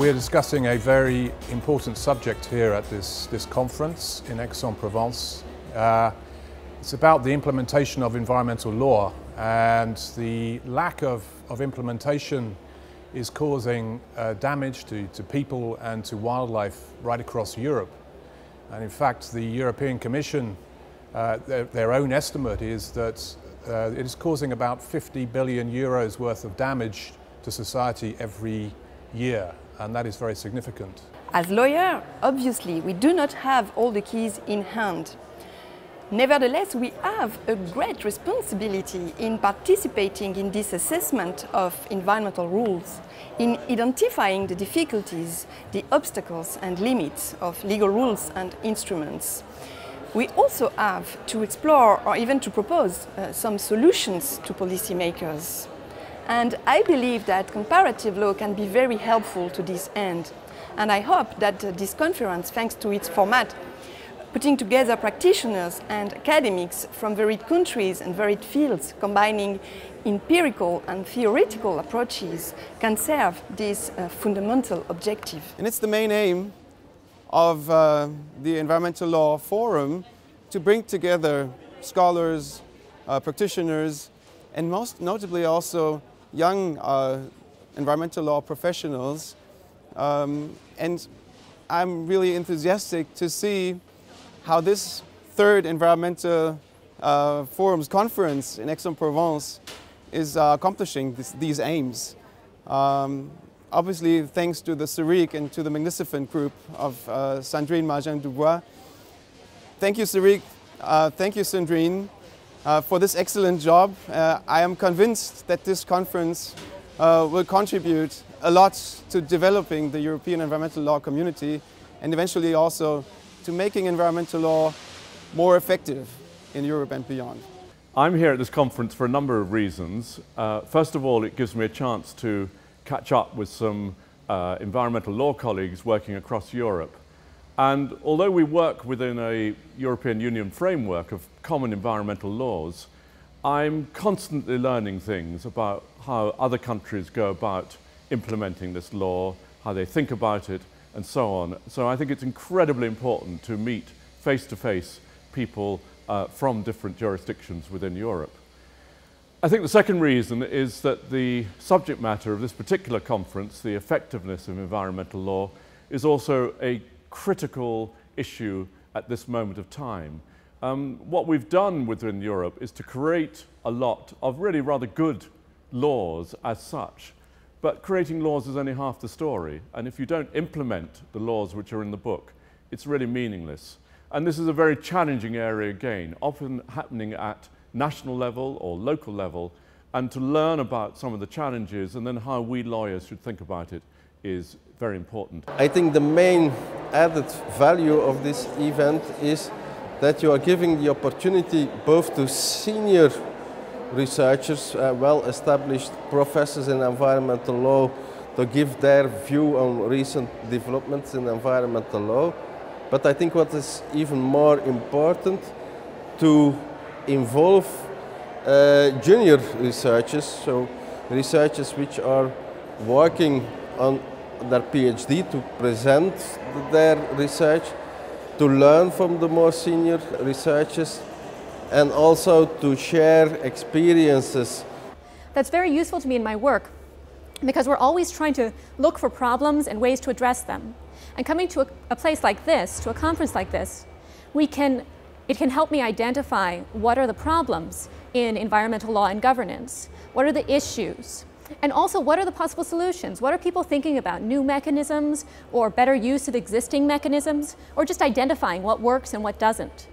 We're discussing a very important subject here at this conference in Aix-en-Provence. It's about the implementation of environmental law, and the lack of implementation is causing damage to people and to wildlife right across Europe. And in fact, the European Commission, their own estimate is that it is causing about 50 billion euros worth of damage to society every year, and that is very significant. As lawyers, obviously, we do not have all the keys in hand. Nevertheless, we have a great responsibility in participating in this assessment of environmental rules, in identifying the difficulties, the obstacles and limits of legal rules and instruments. We also have to explore or even to propose some solutions to policymakers. And I believe that comparative law can be very helpful to this end. And I hope that this conference, thanks to its format, putting together practitioners and academics from varied countries and varied fields, combining empirical and theoretical approaches, can serve this fundamental objective. And it's the main aim of the Environmental Law Forum to bring together scholars, practitioners, and most notably also young environmental law professionals. And I'm really enthusiastic to see how this third Environmental Forum's conference in Aix-en-Provence is accomplishing these aims. Obviously, thanks to the CERIC and to the magnificent group of Sandrine Margin-Dubois. Thank you, CERIC. Thank you, Sandrine, for this excellent job. I am convinced that this conference will contribute a lot to developing the European environmental law community and eventually also to making environmental law more effective in Europe and beyond. I'm here at this conference for a number of reasons. First of all, it gives me a chance to catch up with some environmental law colleagues working across Europe. And although we work within a European Union framework of common environmental laws, I'm constantly learning things about how other countries go about implementing this law, how they think about it, and so on. So I think it's incredibly important to meet face-to-face people from different jurisdictions within Europe. I think the second reason is that the subject matter of this particular conference, the effectiveness of environmental law, is also a critical issue at this moment of time. What we've done within Europe is to create a lot of really rather good laws as such, but creating laws is only half the story, and if you don't implement the laws which are in the book, it's really meaningless. And this is a very challenging area again, often happening at national level or local level, and to learn about some of the challenges and then how we lawyers should think about it is very important. I think the main added value of this event is that you are giving the opportunity both to senior researchers, well-established professors in environmental law, to give their view on recent developments in environmental law. But I think what is even more important, to involve junior researchers, so researchers which are working on their PhD to present their research, to learn from the more senior researchers, and also to share experiences. That's very useful to me in my work because we're always trying to look for problems and ways to address them. And coming to a place like this, to a conference like this, it can help me identify what are the problems in environmental law and governance, what are the issues, and also what are the possible solutions. What are people thinking about? New mechanisms or better use of existing mechanisms, or just identifying what works and what doesn't.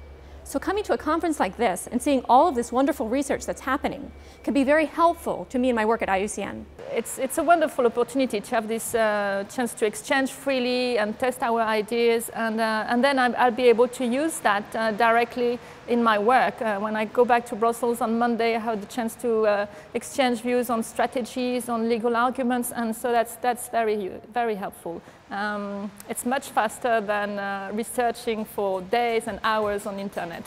So coming to a conference like this and seeing all of this wonderful research that's happening can be very helpful to me in my work at IUCN. It's a wonderful opportunity to have this chance to exchange freely and test our ideas, and then I'll be able to use that directly in my work. When I go back to Brussels on Monday, I have the chance to exchange views on strategies, on legal arguments, and so that's very helpful. It's much faster than researching for days and hours on the internet.